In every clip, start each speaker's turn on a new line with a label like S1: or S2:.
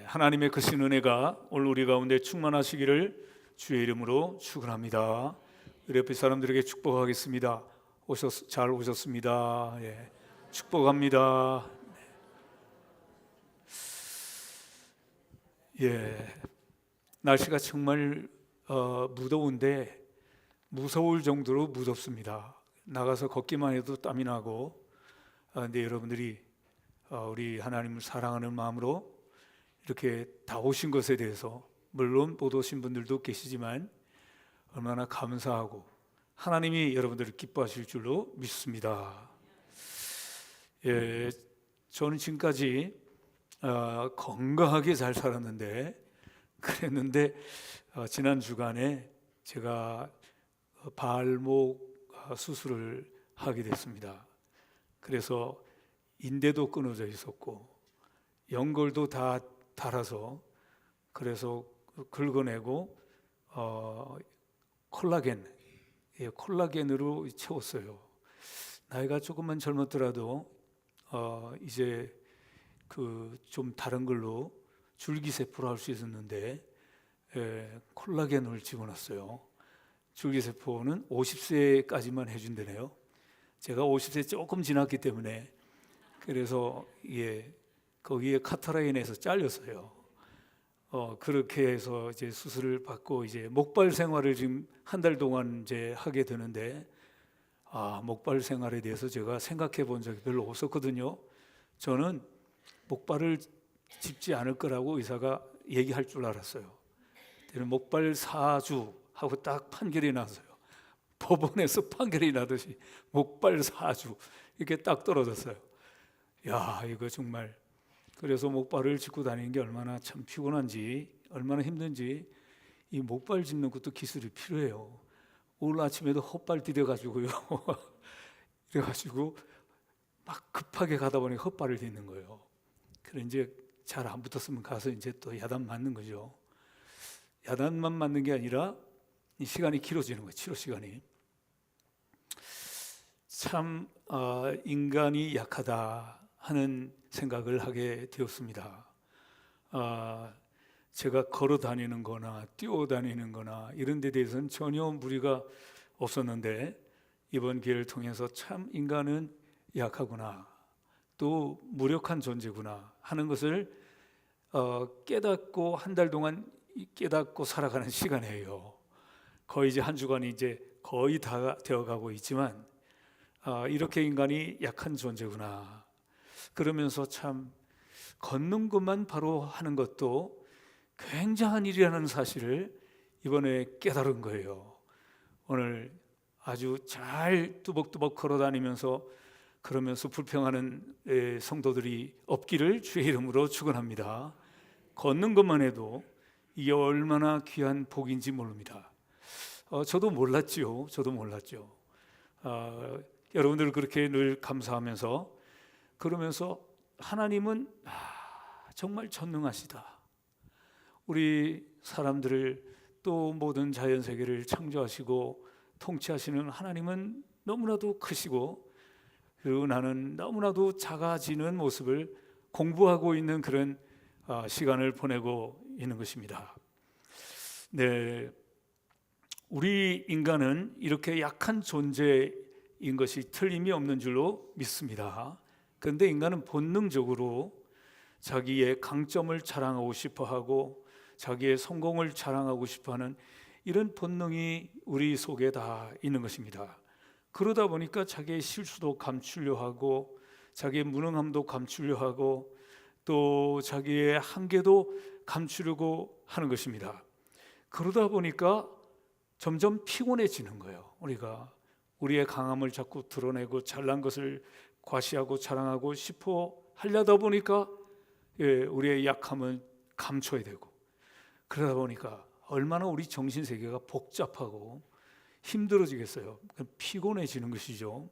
S1: 하나님의 크신 은혜가 오늘 우리 가운데 충만하시기를 주의 이름으로 축원합니다. 우리 옆에 사람들에게 축복하겠습니다. 잘 오셨습니다. 예, 축복합니다. 예, 날씨가 정말 무더운데 무서울 정도로 무덥습니다. 나가서 걷기만 해도 땀이 나고, 근데 여러분들이 우리 하나님을 사랑하는 마음으로 이렇게 다 오신 것에 대해서, 물론 못 오신 분들도 계시지만 얼마나 감사하고 하나님이 여러분들을 기뻐하실 줄로 믿습니다. 예, 저는 지금까지 건강하게 잘 살았는데, 그랬는데 지난 주간에 제가 발목 수술을 하게 됐습니다. 그래서 인대도 끊어져 있었고 연골도 다 닳아서, 그래서 긁어내고 콜라겐으로 채웠어요. 나이가 조금만 젊었더라도 이제 좀 다른 걸로 줄기세포로 할 수 있었는데 콜라겐을 집어넣었어요. 줄기세포는 50세까지만 해준다네요. 제가 50세 조금 지났기 때문에, 그래서 거기에 카타라인에서 잘렸어요. 그렇게 해서 이제 수술을 받고 이제 목발 생활을 지금 한 달 동안 이제 하게 되는데, 목발 생활에 대해서 제가 생각해 본 적이 별로 없었거든요. 저는 목발을 짚지 않을 거라고 의사가 얘기할 줄 알았어요. 목발 사주 하고 딱 판결이 났어요. 법원에서 판결이 나듯이 목발 사주 이렇게 딱 떨어졌어요. 야, 이거 정말, 그래서 목발을 짚고 다니는 게 얼마나 참 피곤한지, 얼마나 힘든지. 이 목발 짚는 것도 기술이 필요해요. 오늘 아침에도 헛발 디뎌가지고요. 그래가지고 막 급하게 가다 보니 헛발을 딛는 거예요. 그래 이제 잘 안 붙었으면 가서 이제 또 야단 맞는 거죠. 야단만 맞는 게 아니라 이 시간이 길어지는 거예요. 치료 시간이. 참 인간이 약하다 하는 생각을 하게 되었습니다. 제가 걸어 다니는 거나 뛰어 다니는 거나 이런 데 대해서는 전혀 무리가 없었는데, 이번 기회를 통해서 참 인간은 약하구나, 또 무력한 존재구나 하는 것을 깨닫고, 한 달 동안 깨닫고 살아가는 시간이에요. 거의 이제 한 주간이 이제 거의 다 되어가고 있지만, 이렇게 인간이 약한 존재구나. 그러면서 참 걷는 것만 바로 하는 것도 굉장한 일이라는 사실을 이번에 깨달은 거예요. 오늘 아주 잘 뚜벅뚜벅 걸어 다니면서, 그러면서 불평하는 성도들이 없기를 주의 이름으로 축원합니다. 걷는 것만 해도 이게 얼마나 귀한 복인지 모릅니다. 저도 몰랐죠. 여러분들 그렇게 늘 감사하면서, 그러면서 하나님은 정말 전능하시다. 우리 사람들을, 또 모든 자연세계를 창조하시고 통치하시는 하나님은 너무나도 크시고, 그리고 나는 너무나도 작아지는 모습을 공부하고 있는 그런 시간을 보내고 있는 것입니다. 네, 우리 인간은 이렇게 약한 존재인 것이 틀림이 없는 줄로 믿습니다. 그런데 인간은 본능적으로 자기의 강점을 자랑하고 싶어하고 자기의 성공을 자랑하고 싶어하는 이런 본능이 우리 속에 다 있는 것입니다. 그러다 보니까 자기의 실수도 감추려 하고, 자기의 무능함도 감추려 하고, 또 자기의 한계도 감추려고 하는 것입니다. 그러다 보니까 점점 피곤해지는 거예요. 우리가 우리의 강함을 자꾸 드러내고 잘난 것을 과시하고 자랑하고 싶어 하려다 보니까 우리의 약함은 감춰야 되고, 그러다 보니까 얼마나 우리 정신세계가 복잡하고 힘들어지겠어요. 피곤해지는 것이죠.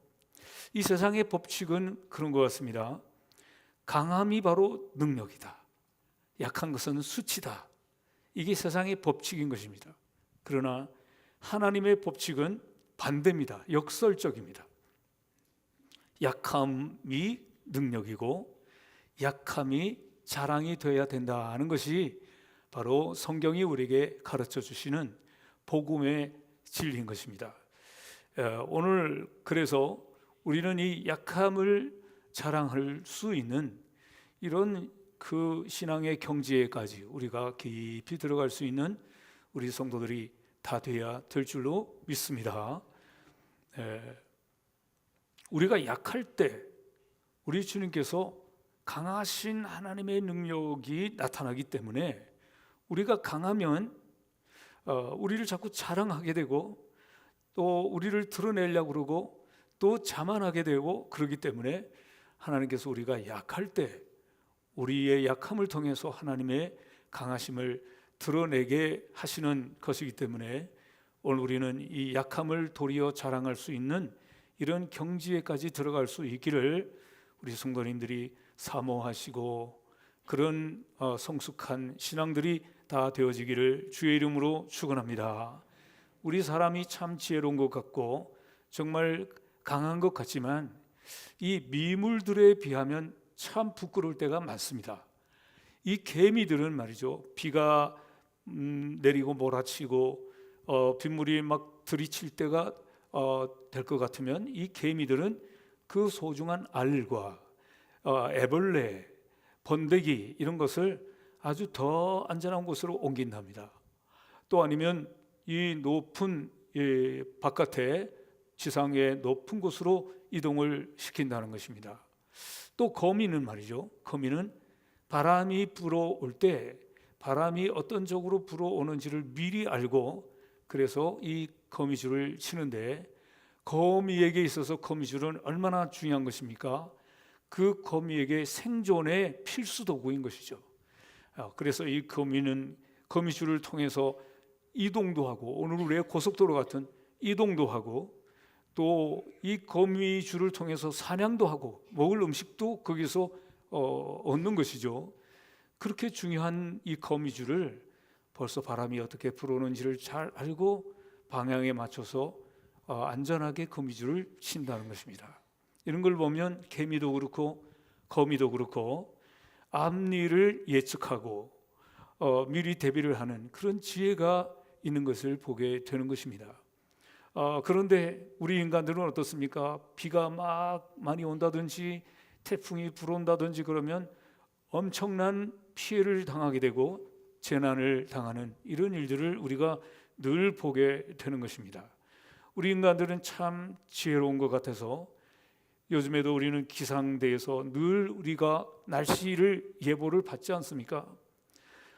S1: 이 세상의 법칙은 그런 것 같습니다. 강함이 바로 능력이다, 약한 것은 수치다. 이게 세상의 법칙인 것입니다. 그러나 하나님의 법칙은 반대입니다. 역설적입니다. 약함이 능력이고 약함이 자랑이 되어야 된다는 것이 바로 성경이 우리에게 가르쳐 주시는 복음의 진리인 것입니다. 오늘 그래서 우리는 이 약함을 자랑할 수 있는 이런 그 신앙의 경지에까지 우리가 깊이 들어갈 수 있는 우리 성도들이 다 돼야 될 줄로 믿습니다. 우리가 약할 때 우리 주님께서 강하신 하나님의 능력이 나타나기 때문에 우리가 강하면 우리를 자꾸 자랑하게 되고 또 우리를 드러내려고 그러고 또 자만하게 되고 그러기 때문에 하나님께서 우리가 약할 때 우리의 약함을 통해서 하나님의 강하심을 드러내게 하시는 것이기 때문에 오늘 우리는 이 약함을 도리어 자랑할 수 있는 이런 경지에까지 들어갈 수 있기를 우리 성도님들이 사모하시고 그런 성숙한 신앙들이 다 되어지기를 주의 이름으로 축원합니다. 우리 사람이 참 지혜로운 것 같고 정말 강한 것 같지만 이 미물들에 비하면 참 부끄러울 때가 많습니다. 이 개미들은 말이죠, 비가 내리고 몰아치고 빗물이 막 들이칠 때가 될 것 같으면 이 개미들은 그 소중한 알과 애벌레, 번데기 이런 것을 아주 더 안전한 곳으로 옮긴답니다. 또 아니면 이 높은 바깥에 지상의 높은 곳으로 이동을 시킨다는 것입니다. 또 거미는 말이죠, 거미는 바람이 불어올 때 바람이 어떤 쪽으로 불어오는지를 미리 알고 그래서 이 거미줄을 치는데 거미에게 있어서 거미줄은 얼마나 중요한 것입니까? 그 거미에게 생존의 필수 도구인 것이죠. 그래서 이 거미는 거미줄을 통해서 이동도 하고 오늘 우리의 고속도로 같은 이동도 하고 또 이 거미줄을 통해서 사냥도 하고 먹을 음식도 거기서 얻는 것이죠. 그렇게 중요한 이 거미줄을 벌써 바람이 어떻게 불어오는지를 잘 알고 방향에 맞춰서 안전하게 거미줄을 친다는 것입니다. 이런 걸 보면 개미도 그렇고 거미도 그렇고 앞일을 예측하고 미리 대비를 하는 그런 지혜가 있는 것을 보게 되는 것입니다. 그런데 우리 인간들은 어떻습니까? 비가 막 많이 온다든지 태풍이 불어온다든지 그러면 엄청난 피해를 당하게 되고 재난을 당하는 이런 일들을 우리가 늘 보게 되는 것입니다. 우리 인간들은 참 지혜로운 것 같아서 요즘에도 우리는 기상대에서 늘 우리가 날씨를 예보를 받지 않습니까?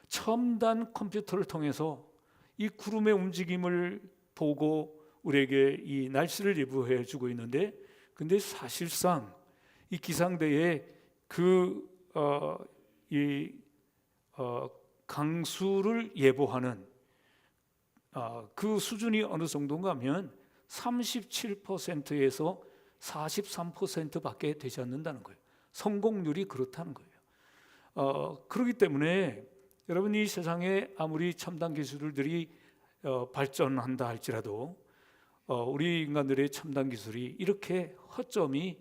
S1: 첨단 컴퓨터를 통해서 이 구름의 움직임을 보고 우리에게 이 날씨를 예보해 주고 있는데, 근데 사실상 이 기상대에 강수를 예보하는 그 수준이 어느 정도인가 하면 37%에서 43%밖에 되지 않는다는 거예요. 성공률이 그렇다는 거예요. 그렇기 때문에 여러분, 이 세상에 아무리 첨단 기술들이 발전한다 할지라도 우리 인간들의 첨단 기술이 이렇게 허점이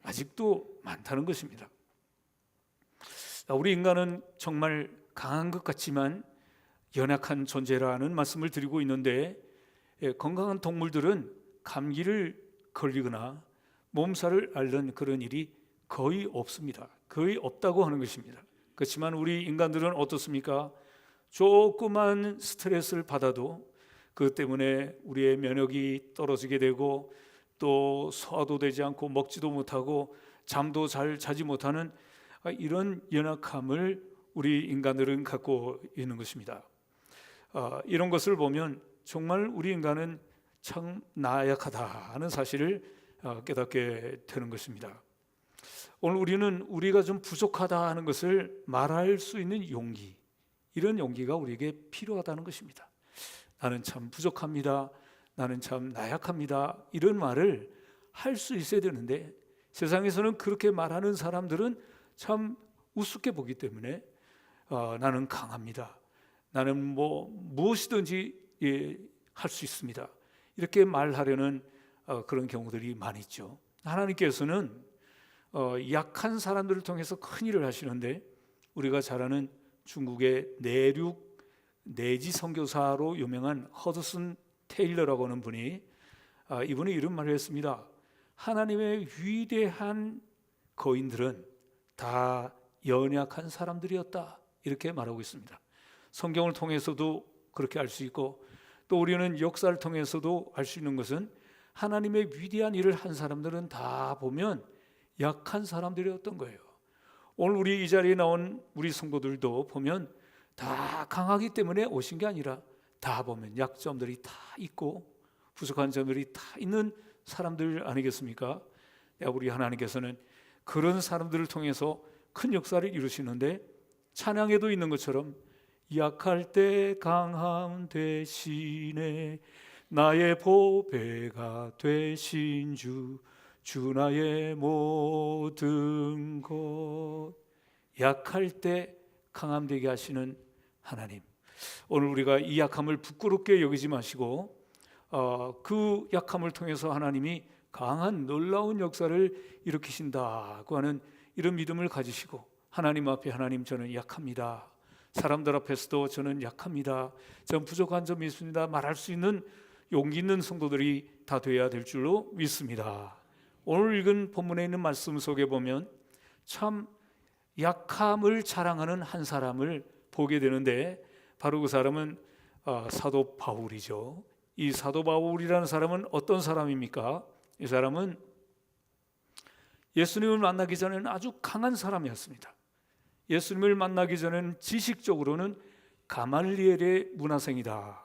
S1: 아직도 많다는 것입니다. 우리 인간은 정말 강한 것 같지만 연약한 존재라는 말씀을 드리고 있는데, 건강한 동물들은 감기를 걸리거나 몸살을 앓는 그런 일이 거의 없습니다. 거의 없다고 하는 것입니다. 그렇지만 우리 인간들은 어떻습니까? 조그만 스트레스를 받아도 그것 때문에 우리의 면역이 떨어지게 되고 또 소화도 되지 않고 먹지도 못하고 잠도 잘 자지 못하는 이런 연약함을 우리 인간들은 갖고 있는 것입니다. 이런 것을 보면 정말 우리 인간은 참 나약하다는 사실을 깨닫게 되는 것입니다. 오늘 우리는 우리가 좀 부족하다 하는 것을 말할 수 있는 용기, 이런 용기가 우리에게 필요하다는 것입니다. 나는 참 부족합니다. 나는 참 나약합니다. 이런 말을 할 수 있어야 되는데 세상에서는 그렇게 말하는 사람들은 참 우습게 보기 때문에 나는 강합니다. 나는 무엇이든지 할 수 있습니다. 이렇게 말하려는 그런 경우들이 많이 있죠. 하나님께서는 약한 사람들을 통해서 큰 일을 하시는데 우리가 잘 아는 중국의 내륙 내지 선교사로 유명한 허드슨 테일러라고 하는 분이 이분이 이런 말을 했습니다. 하나님의 위대한 거인들은 다 연약한 사람들이었다, 이렇게 말하고 있습니다. 성경을 통해서도 그렇게 알 수 있고, 또 우리는 역사를 통해서도 알 수 있는 것은 하나님의 위대한 일을 한 사람들은 다 보면 약한 사람들이었던 거예요. 오늘 우리 이 자리에 나온 우리 성도들도 보면 다 강하기 때문에 오신 게 아니라 다 보면 약점들이 다 있고 부족한 점들이 다 있는 사람들 아니겠습니까? 우리 하나님께서는 그런 사람들을 통해서 큰 역사를 이루시는데, 찬양에도 있는 것처럼 약할 때 강함 되시네, 나의 보배가 되신 주 나의 모든 것. 약할 때 강함 되게 하시는 하나님, 오늘 우리가 이 약함을 부끄럽게 여기지 마시고 그 약함을 통해서 하나님이 강한 놀라운 역사를 일으키신다고 하는 이런 믿음을 가지시고, 하나님 앞에 하나님, 저는 약합니다, 사람들 앞에서도 저는 약합니다, 전 부족한 점이 있습니다, 말할 수 있는 용기 있는 성도들이 다 되어야 될 줄로 믿습니다. 오늘 읽은 본문에 있는 말씀 속에 보면 참 약함을 자랑하는 한 사람을 보게 되는데, 바로 그 사람은 사도 바울이죠. 이 사도 바울이라는 사람은 어떤 사람입니까? 이 사람은 예수님을 만나기 전에는 아주 강한 사람이었습니다. 예수님을 만나기 전에는 지식적으로는 가말리엘의 문화생이다,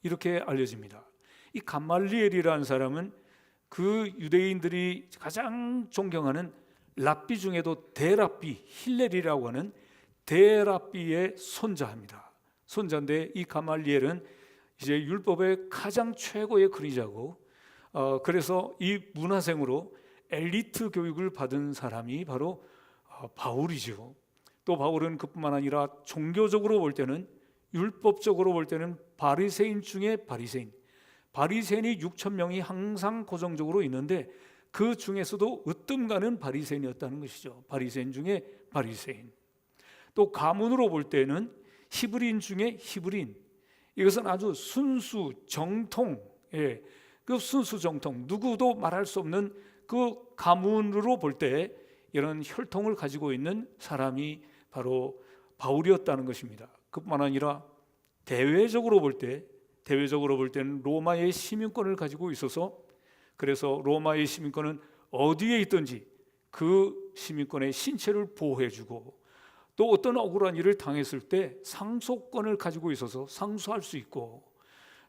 S1: 이렇게 알려집니다. 이 가말리엘이라는 사람은 그 유대인들이 가장 존경하는 랍비 중에도 대랍비 힐렐이라고 하는 대랍비의 손자입니다. 손자인데 이 가말리엘은 이제 율법의 가장 최고의 근위자고, 그래서 이 문화생으로 엘리트 교육을 받은 사람이 바로 바울이죠. 또 바울은 그뿐만 아니라 종교적으로 볼 때는, 율법적으로 볼 때는 바리새인 중에 바리새인이 6천 명이 항상 고정적으로 있는데 그 중에서도 으뜸 가는 바리새인이었다는 것이죠. 바리새인 중에 바리새인. 또 가문으로 볼 때는 히브리인 중에 히브리인. 이것은 아주 순수 정통, 그 순수 정통, 누구도 말할 수 없는 그 가문으로 볼 때 이런 혈통을 가지고 있는 사람이 바로 바울이었다는 것입니다. 그뿐만 아니라 대외적으로 볼 때는 로마의 시민권을 가지고 있어서, 그래서 로마의 시민권은 어디에 있든지 그 시민권의 신체를 보호해주고, 또 어떤 억울한 일을 당했을 때 상속권을 가지고 있어서 상소할 수 있고,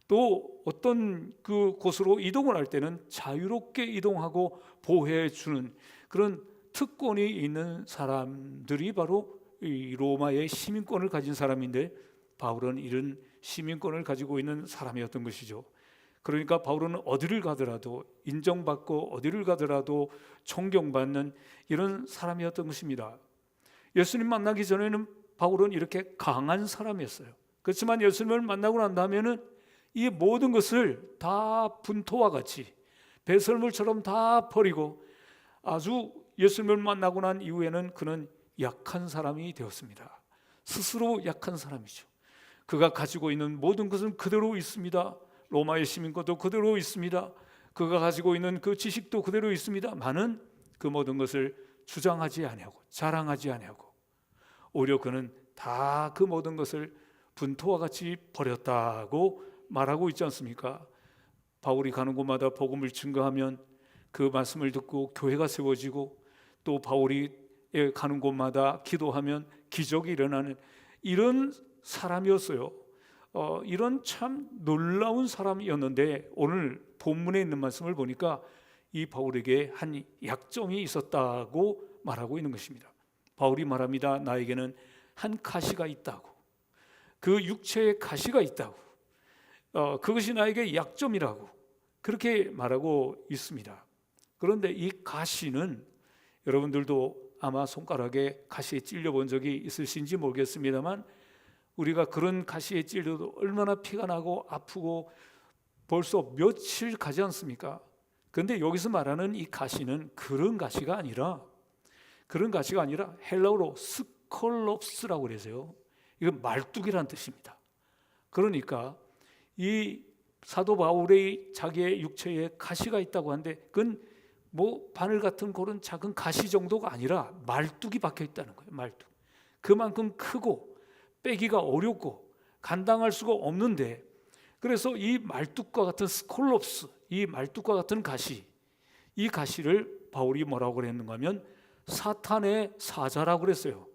S1: 또 어떤 그 곳으로 이동을 할 때는 자유롭게 이동하고 보호해주는 그런 특권이 있는 사람들이 바로 이 로마의 시민권을 가진 사람인데, 바울은 이런 시민권을 가지고 있는 사람이었던 것이죠. 그러니까 바울은 어디를 가더라도 인정받고 어디를 가더라도 존경받는 이런 사람이었던 것입니다. 예수님 만나기 전에는 바울은 이렇게 강한 사람이었어요. 그렇지만 예수님을 만나고 난 다음에는 이 모든 것을 다 분토와 같이 배설물처럼 다 버리고, 아주 예수님을 만나고 난 이후에는 그는 약한 사람이 되었습니다. 스스로 약한 사람이죠. 그가 가지고 있는 모든 것은 그대로 있습니다. 로마의 시민권도 그대로 있습니다. 그가 가지고 있는 그 지식도 그대로 있습니다. 많은 그 모든 것을 주장하지 아니하고 자랑하지 아니하고, 오히려 그는 다 그 모든 것을 분토와 같이 버렸다고 말하고 있지 않습니까? 바울이 가는 곳마다 복음을 증거하면 그 말씀을 듣고 교회가 세워지고, 또 바울이 가는 곳마다 기도하면 기적이 일어나는 이런 사람이었어요. 이런 참 놀라운 사람이었는데, 오늘 본문에 있는 말씀을 보니까 이 바울에게 한 약점이 있었다고 말하고 있는 것입니다. 바울이 말합니다. 나에게는 한 가시가 있다고, 그 육체의 가시가 있다고, 그것이 나에게 약점이라고 그렇게 말하고 있습니다. 그런데 이 가시는, 여러분들도 아마 손가락에 가시에 찔려 본 적이 있으신지 모르겠습니다만, 우리가 그런 가시에 찔려도 얼마나 피가 나고 아프고 벌써 며칠 가지 않습니까? 그런데 여기서 말하는 이 가시는 그런 가시가 아니라 헬라어로 스콜롭스라고 그래서요. 이건 말뚝이라는 뜻입니다. 그러니까 이 사도 바울의 자기의 육체에 가시가 있다고 하는데 그건 뭐 바늘 같은 그런 작은 가시 정도가 아니라 말뚝이 박혀 있다는 거예요. 말뚝. 그만큼 크고 빼기가 어렵고 감당할 수가 없는데, 그래서 이 말뚝과 같은 스콜롭스, 이 말뚝과 같은 가시, 이 가시를 바울이 뭐라고 그랬는가 하면 사탄의 사자라고 그랬어요.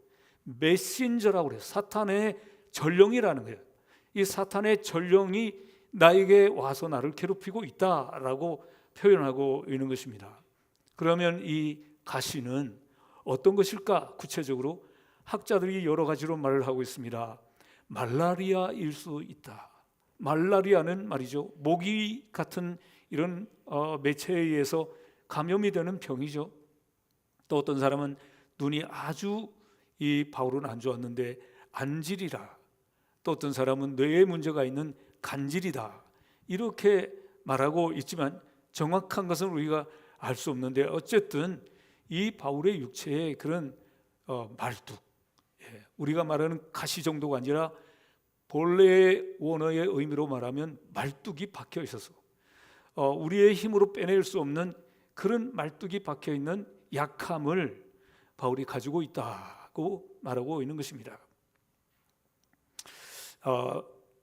S1: 메신저라고 그래요. 사탄의 전령이라는 거예요. 이 사탄의 전령이 나에게 와서 나를 괴롭히고 있다라고 표현하고 있는 것입니다. 그러면 이 가시는 어떤 것일까? 구체적으로 학자들이 여러 가지로 말을 하고 있습니다. 말라리아일 수 있다. 말라리아는 말이죠, 모기 같은 이런 매체에 의해서 감염이 되는 병이죠. 또 어떤 사람은 눈이 아주 이 바울은 안 좋았는데 안질이라, 또 어떤 사람은 뇌에 문제가 있는 간질이다, 이렇게 말하고 있지만 정확한 것은 우리가 알 수 없는데, 어쨌든 이 바울의 육체에 그런 말뚝, 우리가 말하는 가시 정도가 아니라 본래의 원어의 의미로 말하면 말뚝이 박혀 있어서 우리의 힘으로 빼낼 수 없는 그런 말뚝이 박혀 있는 약함을 바울이 가지고 있다고 말하고 있는 것입니다.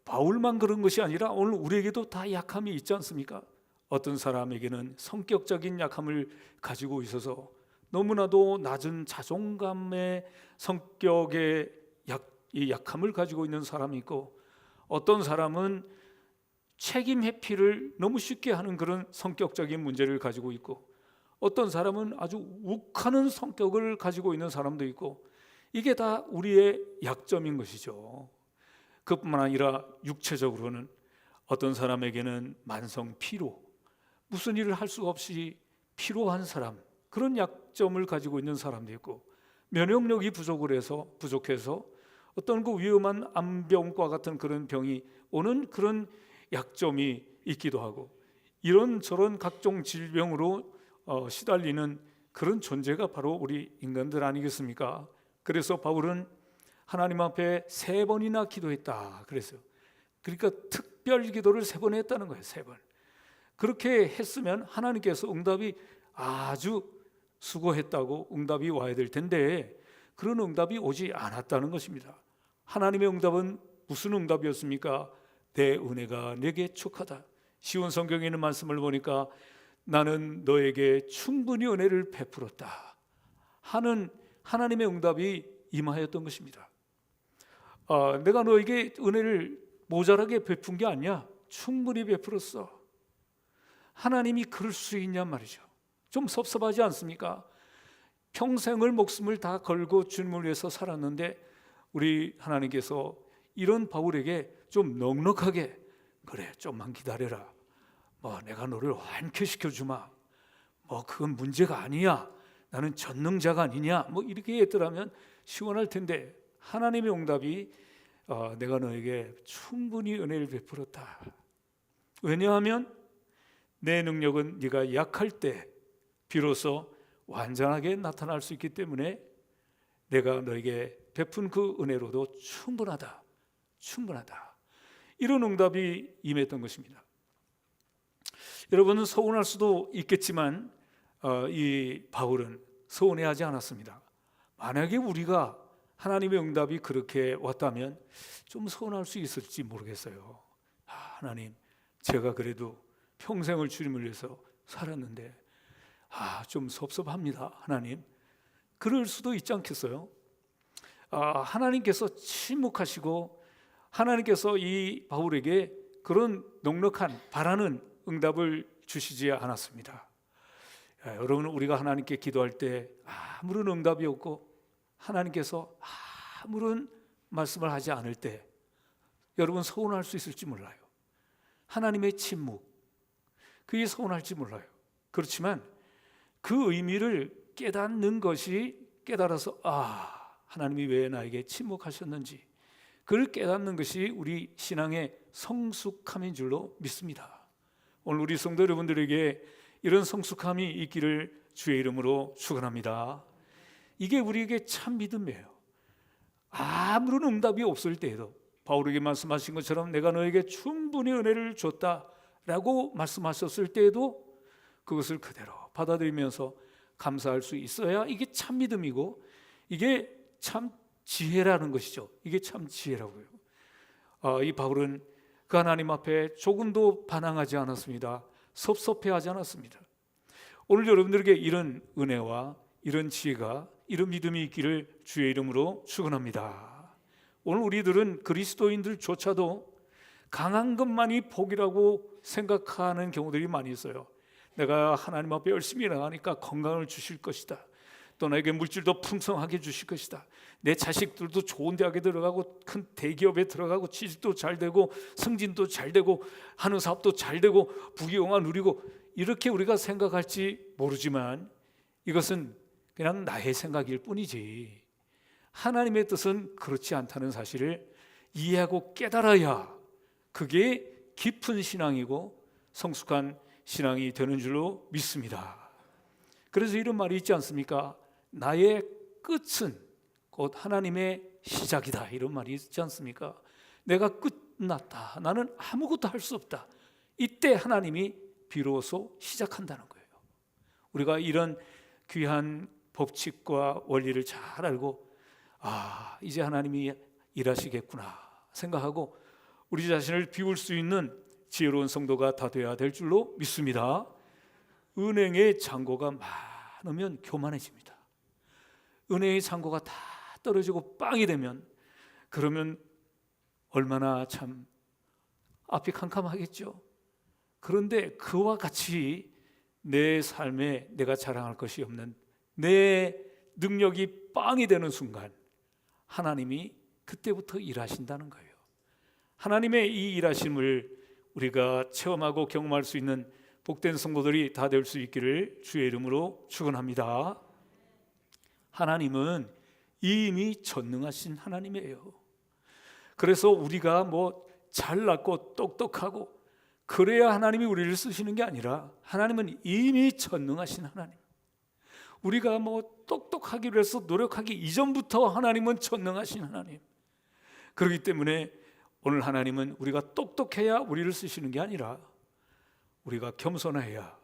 S1: 바울만 그런 것이 아니라 오늘 우리에게도 다 약함이 있지 않습니까? 어떤 사람에게는 성격적인 약함을 가지고 있어서 너무나도 낮은 자존감의 성격의 약함을 가지고 있는 사람이 있고, 어떤 사람은 책임 회피를 너무 쉽게 하는 그런 성격적인 문제를 가지고 있고, 어떤 사람은 아주 욱하는 성격을 가지고 있는 사람도 있고, 이게 다 우리의 약점인 것이죠. 그뿐만 아니라 육체적으로는 어떤 사람에게는 만성 피로, 무슨 일을 할 수가 없이 피로한 사람, 그런 약점을 가지고 있는 사람도 있고, 면역력이 부족해서 어떤 그 위험한 암병과 같은 그런 병이 오는 그런 약점이 있기도 하고, 이런저런 각종 질병으로 시달리는 그런 존재가 바로 우리 인간들 아니겠습니까? 그래서 바울은 하나님 앞에 3번이나 기도했다 그랬어요. 그러니까 특별 기도를 3번 했다는 거예요. 3번. 그렇게 했으면 하나님께서 응답이 아주 수고했다고 응답이 와야 될 텐데, 그런 응답이 오지 않았다는 것입니다. 하나님의 응답은 무슨 응답이었습니까? 내 은혜가 내게 족하다. 시온 성경에 있는 말씀을 보니까 나는 너에게 충분히 은혜를 베풀었다 하는 하나님의 응답이 임하였던 것입니다. 내가 너에게 은혜를 모자라게 베푼 게 아니야. 충분히 베풀었어. 하나님이 그럴 수 있냐 말이죠. 좀 섭섭하지 않습니까? 평생을 목숨을 다 걸고 주님을 위해서 살았는데 우리 하나님께서 이런 바울에게 좀 넉넉하게, 그래 좀만 기다려라, 내가 너를 완쾌시켜 주마, 그건 문제가 아니야, 나는 전능자가 아니냐, 이렇게 했더라면 시원할 텐데, 하나님의 응답이 내가 너에게 충분히 은혜를 베풀었다. 왜냐하면 내 능력은 네가 약할 때 비로소 완전하게 나타날 수 있기 때문에 내가 너에게 베푼 그 은혜로도 충분하다. 이런 응답이 임했던 것입니다. 여러분은 서운할 수도 있겠지만 이 바울은 서운해하지 않았습니다. 만약에 우리가 하나님의 응답이 그렇게 왔다면 좀 서운할 수 있을지 모르겠어요. 하나님, 제가 그래도 평생을 주님을 위해서 살았는데 좀 섭섭합니다. 하나님, 그럴 수도 있지 않겠어요? 하나님께서 침묵하시고 하나님께서 이 바울에게 그런 넉넉한 바라는 응답을 주시지 않았습니다. 여러분, 우리가 하나님께 기도할 때 아무런 응답이 없고 하나님께서 아무런 말씀을 하지 않을 때 여러분 서운할 수 있을지 몰라요. 하나님의 침묵, 그게 서운할지 몰라요. 그렇지만 그 의미를 깨닫는 것이, 깨달아서 하나님이 왜 나에게 침묵하셨는지 그걸 깨닫는 것이 우리 신앙의 성숙함인 줄로 믿습니다. 오늘 우리 성도 여러분들에게 이런 성숙함이 있기를 주의 이름으로 축원합니다. 이게 우리에게 참 믿음이에요. 아무런 응답이 없을 때에도 바울에게 말씀하신 것처럼 내가 너에게 충분히 은혜를 줬다라고 말씀하셨을 때에도 그것을 그대로 받아들이면서 감사할 수 있어야 이게 참 믿음이고 이게 참 지혜라는 것이죠. 이게 참 지혜라고요. 이 바울은 그 하나님 앞에 조금도 반항하지 않았습니다. 섭섭해하지 않았습니다. 오늘 여러분들에게 이런 은혜와 이런 지혜가, 이런 믿음이 있기를 주의 이름으로 축원합니다. 오늘 우리들은 그리스도인들조차도 강한 것만이 복이라고 생각하는 경우들이 많이 있어요. 내가 하나님 앞에 열심히 나가니까 건강을 주실 것이다. 또 나에게 물질도 풍성하게 주실 것이다. 내 자식들도 좋은 대학에 들어가고 큰 대기업에 들어가고 취직도 잘 되고 승진도 잘 되고 하는 사업도 잘 되고 부귀영화 누리고, 이렇게 우리가 생각할지 모르지만 이것은 그냥 나의 생각일 뿐이지 하나님의 뜻은 그렇지 않다는 사실을 이해하고 깨달아야 그게 깊은 신앙이고 성숙한 신앙이 되는 줄로 믿습니다. 그래서 이런 말이 있지 않습니까? 나의 끝은 곧 하나님의 시작이다, 이런 말이 있지 않습니까? 내가 끝났다, 나는 아무것도 할 수 없다, 이때 하나님이 비로소 시작한다는 거예요. 우리가 이런 귀한 법칙과 원리를 잘 알고 이제 하나님이 일하시겠구나 생각하고 우리 자신을 비울 수 있는 지혜로운 성도가 다 되어야 될 줄로 믿습니다. 은행의 잔고가 많으면 교만해집니다. 은행의 잔고가 다 떨어지고 빵이 되면, 그러면 얼마나 참 앞이 캄캄하겠죠. 그런데 그와 같이 내 삶에 내가 자랑할 것이 없는 내 능력이 빵이 되는 순간 하나님이 그때부터 일하신다는 거예요. 하나님의 이 일하심을 우리가 체험하고 경험할 수 있는 복된 성도들이 다 될 수 있기를 주의 이름으로 축원합니다. 하나님은 이미 전능하신 하나님이에요. 그래서 우리가 뭐 잘났고 똑똑하고 그래야 하나님이 우리를 쓰시는 게 아니라 하나님은 이미 전능하신 하나님. 우리가 뭐 똑똑하기로 해서 노력하기 이전부터 하나님은 전능하신 하나님. 그렇기 때문에 오늘 하나님은 우리가 똑똑해야 우리를 쓰시는 게 아니라 우리가 겸손해야,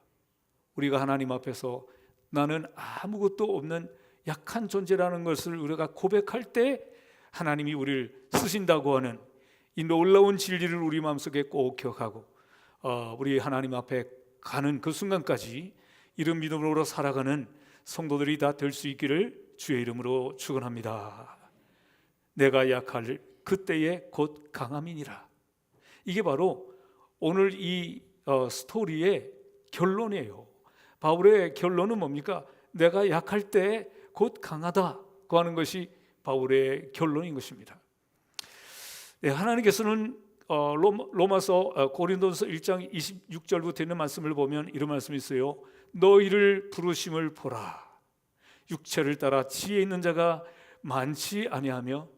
S1: 우리가 하나님 앞에서 나는 아무것도 없는 약한 존재라는 것을 우리가 고백할 때 하나님이 우리를 쓰신다고 하는 이 놀라운 진리를 우리 마음속에 꼭 기억하고 우리 하나님 앞에 가는 그 순간까지 이런 믿음으로 살아가는 성도들이 다 될 수 있기를 주의 이름으로 축원합니다. 내가 약할 그때에 곧 강함이니라. 이게 바로 오늘 이 스토리의 결론이에요. 바울의 결론은 뭡니까? 내가 약할 때 곧 강하다고 하는 것이 바울의 결론인 것입니다. 네, 하나님께서는 로마서 고린도서 1장 26절부터 있는 말씀을 보면 이런 말씀이 있어요. 너희를 부르심을 보라. 육체를 따라 지혜 있는 자가 많지 아니하며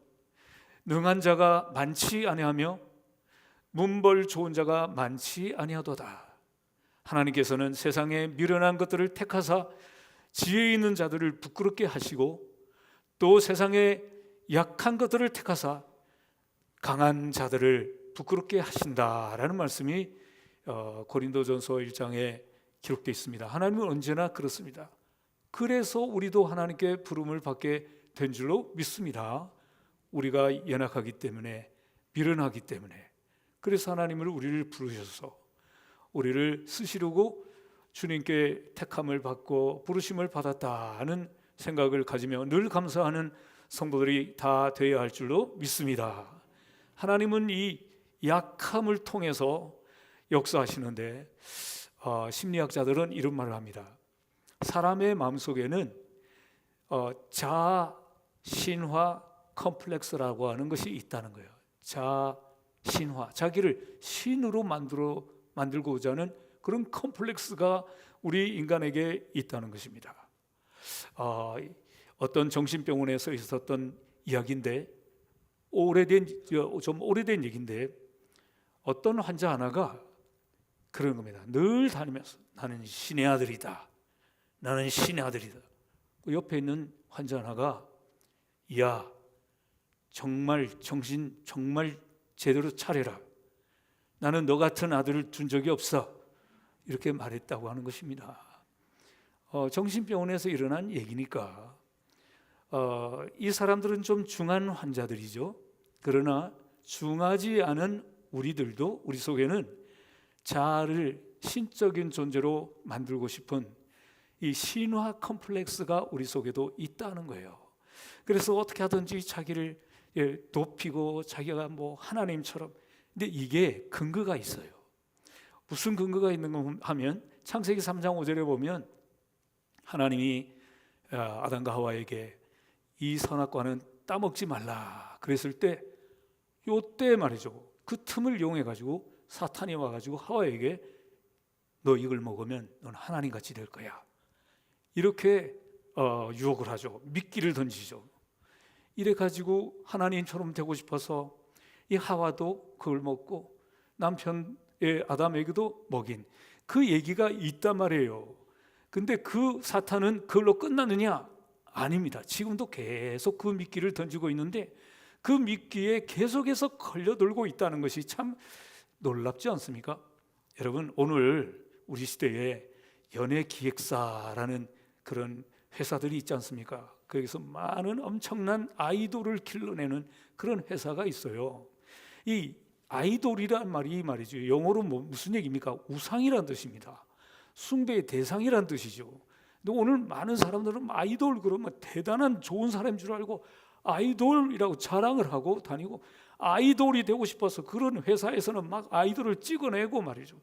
S1: 능한 자가 많지 아니하며 문벌 좋은 자가 많지 아니하도다. 하나님께서는 세상에 미련한 것들을 택하사 지혜 있는 자들을 부끄럽게 하시고 또 세상에 약한 것들을 택하사 강한 자들을 부끄럽게 하신다라는 말씀이 고린도전서 1장에 기록되어 있습니다. 하나님은 언제나 그렇습니다. 그래서 우리도 하나님께 부름을 받게 된 줄로 믿습니다. 우리가 연약하기 때문에, 미련하기 때문에, 그래서 하나님을 우리를 부르셔서 우리를 쓰시려고 주님께 택함을 받고 부르심을 받았다는 생각을 가지며 늘 감사하는 성도들이 다 되어야 할 줄로 믿습니다. 하나님은 이 약함을 통해서 역사하시는데 심리학자들은 이런 말을 합니다. 사람의 마음속에는 자아 신화 컴플렉스라고 하는 것이 있다는 거예요. 자아 신화, 자기를 신으로 만들고자 하는 그런 컴플렉스가 우리 인간에게 있다는 것입니다. 어떤 정신병원에서 있었던 이야기인데 좀 오래된 얘기인데 어떤 환자 하나가 그런 겁니다. 늘 다니면서 나는 신의 아들이다. 나는 신의 아들이다. 그 옆에 있는 환자 하나가 야, 정말 정신 정말 제대로 차려라. 나는 너 같은 아들을 둔 적이 없어. 이렇게 말했다고 하는 것입니다. 정신병원에서 일어난 얘기니까 이 사람들은 좀 중한 환자들이죠. 그러나 중하지 않은 우리들도 우리 속에는 자아를 신적인 존재로 만들고 싶은 이 신화 컴플렉스가 우리 속에도 있다는 거예요. 그래서 어떻게 하든지 자기를 높이고 자기가 뭐 하나님처럼. 근데 이게 근거가 있어요. 무슨 근거가 있는가 하면 창세기 3장 5절에 보면 하나님이 아담과 하와에게 이 선악과는 따먹지 말라 그랬을 때 요때 말이죠. 그 틈을 이용해 가지고 사탄이 와 가지고 하와에게 너 이걸 먹으면 넌 하나님같이 될 거야. 이렇게 유혹을 하죠. 미끼를 던지죠. 이래 가지고 하나님처럼 되고 싶어서 이 하와도 그걸 먹고 남편의 아담에게도 먹인 그 얘기가 있단 말이에요. 근데 그 사탄은 그걸로 끝났느냐? 아닙니다. 지금도 계속 그 미끼를 던지고 있는데 그 미끼에 계속해서 걸려들고 있다는 것이 참 놀랍지 않습니까? 여러분, 오늘 우리 시대에 연예기획사라는 그런 회사들이 있지 않습니까? 거기서 많은 엄청난 아이돌을 길러내는 그런 회사가 있어요. 이 아이돌이란 말이죠. 영어로 무슨 얘기입니까? 우상이란 뜻입니다. 숭배의 대상이란 뜻이죠. 근데 오늘 많은 사람들은 아이돌 그러면 대단한 좋은 사람인 줄 알고 아이돌이라고 자랑을 하고 다니고 아이돌이 되고 싶어서 그런 회사에서는 막 아이돌을 찍어내고 말이죠.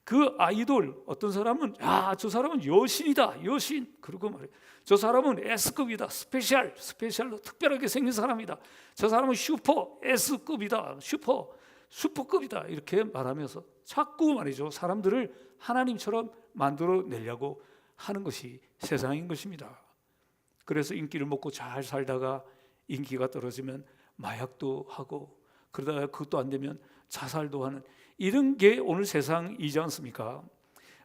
S1: 그 아이돌 어떤 사람은 저 사람은 여신이다 여신 그러고 말이에요. 저 사람은 S급이다 스페셜로 특별하게 생긴 사람이다. 저 사람은 슈퍼 S급이다 슈퍼급이다 이렇게 말하면서 자꾸 말이죠. 사람들을 하나님처럼 만들어내려고 하는 것이 세상인 것입니다. 그래서 인기를 먹고 잘 살다가 인기가 떨어지면 마약도 하고 그러다가 그것도 안 되면 자살도 하는 이런 게 오늘 세상이지 않습니까?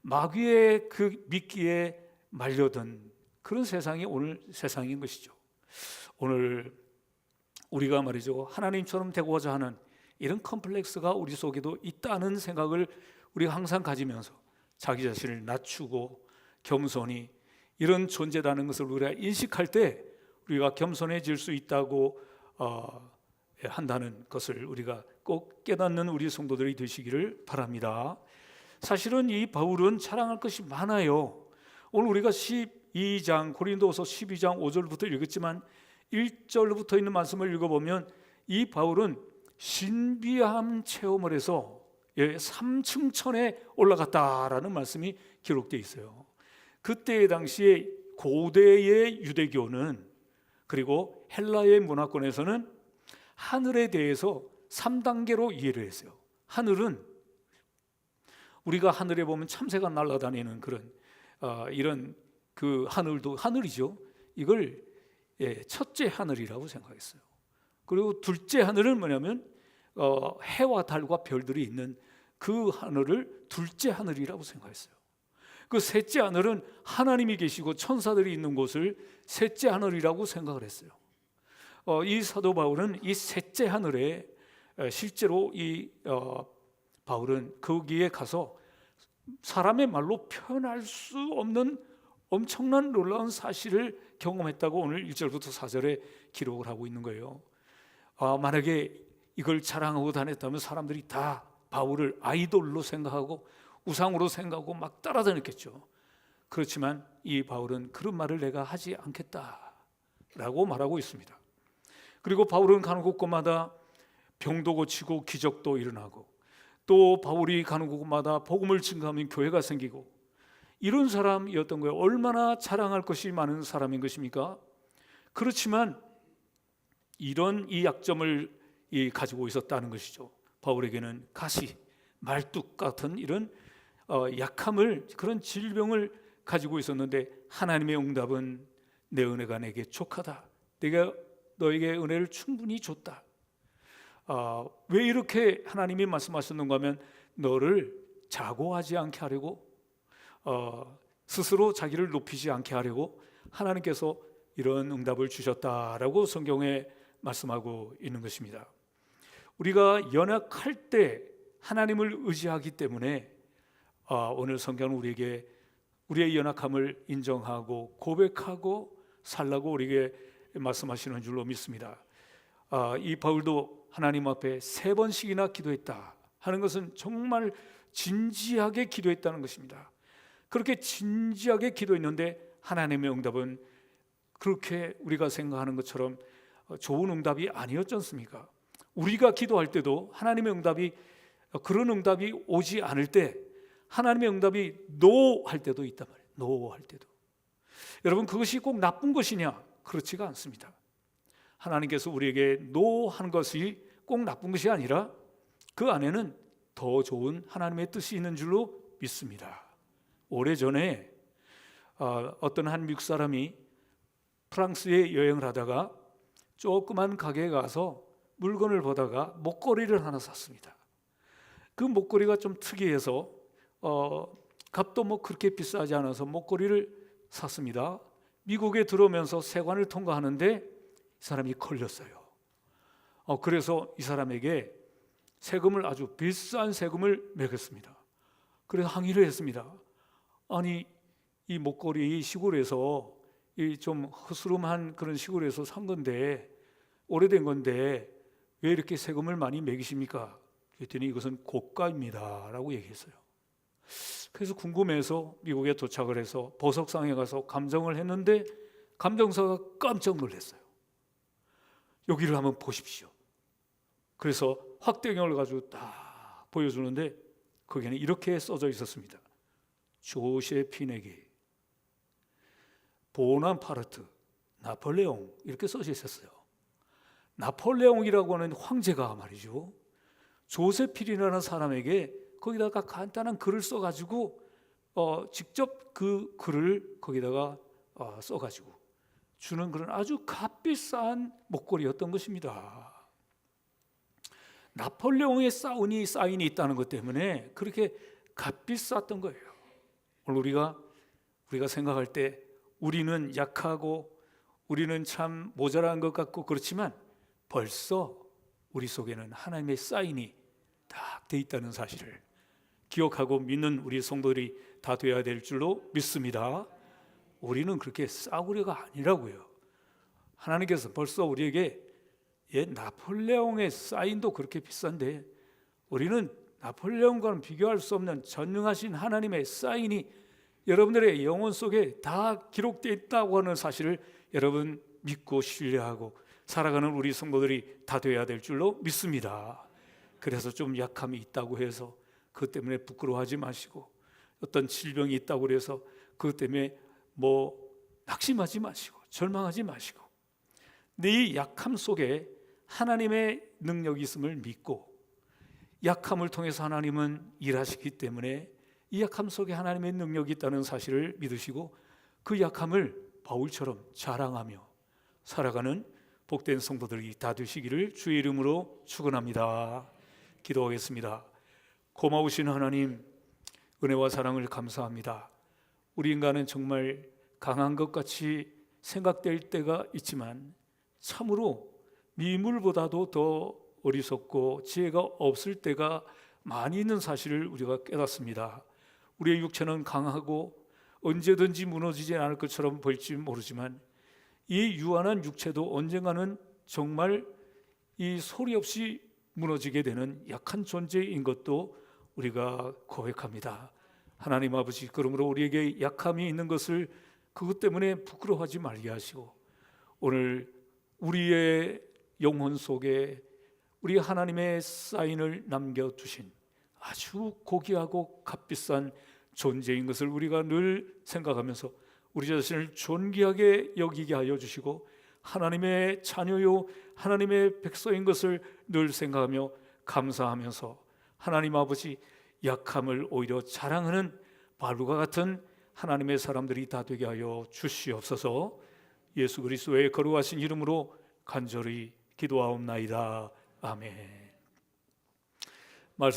S1: 마귀의 그 미끼에 말려든 그런 세상이 오늘 세상인 것이죠. 오늘 우리가 말이죠 하나님처럼 되고자 하는 이런 컴플렉스가 우리 속에도 있다는 생각을 우리가 항상 가지면서 자기 자신을 낮추고 겸손히 이런 존재라는 것을 우리가 인식할 때 우리가 겸손해질 수 있다고 한다는 것을 우리가 꼭 깨닫는 우리 성도들이 되시기를 바랍니다. 사실은 이 바울은 자랑할 것이 많아요. 오늘 우리가 12장 고린도서 12장 5절부터 읽었지만 1절부터 있는 말씀을 읽어보면 이 바울은 신비한 체험을 해서 3층 천에 올라갔다라는 말씀이 기록되어 있어요. 그때 당시에 고대의 유대교는 그리고 헬라의 문화권에서는 하늘에 대해서 3단계로 이해를 했어요. 하늘은 우리가 하늘에 보면 참새가 날아다니는 그런 이런 그 하늘도 하늘이죠. 이걸 첫째 하늘이라고 생각했어요. 그리고 둘째 하늘은 뭐냐면 해와 달과 별들이 있는 그 하늘을 둘째 하늘이라고 생각했어요. 그 셋째 하늘은 하나님이 계시고 천사들이 있는 곳을 셋째 하늘이라고 생각을 했어요. 이 사도 바울은 이 셋째 하늘에 실제로 이 바울은 거기에 가서 사람의 말로 표현할 수 없는 엄청난 놀라운 사실을 경험했다고 오늘 1절부터 4절에 기록을 하고 있는 거예요. 만약에 이걸 자랑하고 다녔다면 사람들이 다 바울을 아이돌로 생각하고 우상으로 생각하고 막 따라다녔겠죠. 그렇지만 이 바울은 그런 말을 내가 하지 않겠다라고 말하고 있습니다. 그리고 바울은 가는 곳곳마다 병도 고치고 기적도 일어나고 또 바울이 가는 곳곳마다 복음을 증거하면 교회가 생기고 이런 사람이었던 거예요. 얼마나 자랑할 것이 많은 사람인 것입니까? 그렇지만 이런 이 약점을 가지고 있었다는 것이죠. 바울에게는 가시, 말뚝 같은 이런 약함을 그런 질병을 가지고 있었는데 하나님의 응답은 내 은혜가 내게 족하다. 내가 너에게 은혜를 충분히 줬다. 왜 이렇게 하나님이 말씀하셨는가 하면 너를 자고하지 않게 하려고 스스로 자기를 높이지 않게 하려고 하나님께서 이런 응답을 주셨다라고 성경에 말씀하고 있는 것입니다. 우리가 연약할 때 하나님을 의지하기 때문에 오늘 성경은 우리에게 우리의 연약함을 인정하고 고백하고 살라고 우리에게 말씀하시는 줄로 믿습니다. 이 바울도 하나님 앞에 3번씩이나 기도했다 하는 것은 정말 진지하게 기도했다는 것입니다. 그렇게 진지하게 기도했는데 하나님의 응답은 그렇게 우리가 생각하는 것처럼 좋은 응답이 아니었지 않습니까? 우리가 기도할 때도 하나님의 응답이 그런 응답이 오지 않을 때 하나님의 응답이 노 할 때도 있단 말이에요. 노 할 때도. 여러분, 그것이 꼭 나쁜 것이냐? 그렇지가 않습니다. 하나님께서 우리에게 노 하는 것이 꼭 나쁜 것이 아니라 그 안에는 더 좋은 하나님의 뜻이 있는 줄로 믿습니다. 오래전에 어떤 한 미국 사람이 프랑스에 여행을 하다가 조그만 가게에 가서 물건을 보다가 목걸이를 하나 샀습니다. 그 목걸이가 좀 특이해서 값도 뭐 그렇게 비싸지 않아서 목걸이를 샀습니다. 미국에 들어오면서 세관을 통과하는데 이 사람이 걸렸어요. 그래서 이 사람에게 세금을, 아주 비싼 세금을 매겼습니다. 그래서 항의를 했습니다. 아니, 이 목걸이 시골에서 이 좀 허스름한 그런 시골에서 산 건데, 오래된 건데 왜 이렇게 세금을 많이 매기십니까? 그랬더니 이것은 고가입니다 라고 얘기했어요. 그래서 궁금해서 미국에 도착을 해서 보석상에 가서 감정을 했는데 감정사가 깜짝 놀랐어요. 여기를 한번 보십시오. 그래서 확대경을 가지고 딱 보여주는데 거기에는 이렇게 써져 있었습니다. 조셰피네기, 보나파르트, 나폴레옹, 이렇게 써져 있었어요. 나폴레옹이라고 하는 황제가 말이죠, 조세필이라는 사람에게 거기다가 간단한 글을 써가지고 직접 그 글을 거기다가 써가지고 주는 그런 아주 값비싼 목걸이였던 것입니다. 나폴레옹의 사인이 있다는 것 때문에 그렇게 값비쌌던 거예요. 오늘 우리가 생각할 때 우리는 약하고 우리는 참 모자란 것 같고 그렇지만 벌써 우리 속에는 하나님의 사인이 딱 돼 있다는 사실을 기억하고 믿는 우리 성도들이 다 되어야 될 줄로 믿습니다. 우리는 그렇게 싸구려가 아니라고요. 하나님께서 벌써 우리에게 나폴레옹의 사인도 그렇게 비싼데 우리는 나폴레옹과는 비교할 수 없는 전능하신 하나님의 사인이 여러분들의 영혼 속에 다 기록되어 있다고 하는 사실을 여러분 믿고 신뢰하고 살아가는 우리 성도들이 다 되어야 될 줄로 믿습니다. 그래서 좀 약함이 있다고 해서 그것 때문에 부끄러워하지 마시고, 어떤 질병이 있다고 해서 그것 때문에 낙심하지 마시고 절망하지 마시고, 네 약함 속에 하나님의 능력이 있음을 믿고, 약함을 통해서 하나님은 일하시기 때문에 이 약함 속에 하나님의 능력이 있다는 사실을 믿으시고 그 약함을 바울처럼 자랑하며 살아가는 복된 성도들이 다 되시기를 주의 이름으로 축원합니다. 기도하겠습니다. 고마우신 하나님, 은혜와 사랑을 감사합니다. 우리 인간은 정말 강한 것 같이 생각될 때가 있지만 참으로 미물보다도 더 어리석고 지혜가 없을 때가 많이 있는 사실을 우리가 깨닫습니다. 우리의 육체는 강하고 언제든지 무너지지 않을 것처럼 보일지 모르지만 이 유한한 육체도 언젠가는 정말 이 소리 없이 무너지게 되는 약한 존재인 것도 우리가 고백합니다. 하나님 아버지, 그러므로 우리에게 약함이 있는 것을 그것 때문에 부끄러워하지 말게 하시고, 오늘 우리의 영혼 속에 우리 하나님의 사인을 남겨두신 아주 고귀하고 값비싼 존재인 것을 우리가 늘 생각하면서 우리 자신을 존귀하게 여기게 하여 주시고, 하나님의 자녀요 하나님의 백성인 것을 늘 생각하며 감사하면서 하나님 아버지, 약함을 오히려 자랑하는 바울과 같은 하나님의 사람들이 다 되게 하여 주시옵소서. 예수 그리스도의 거룩하신 이름으로 간절히 기도하옵나이다. 아멘. 말씀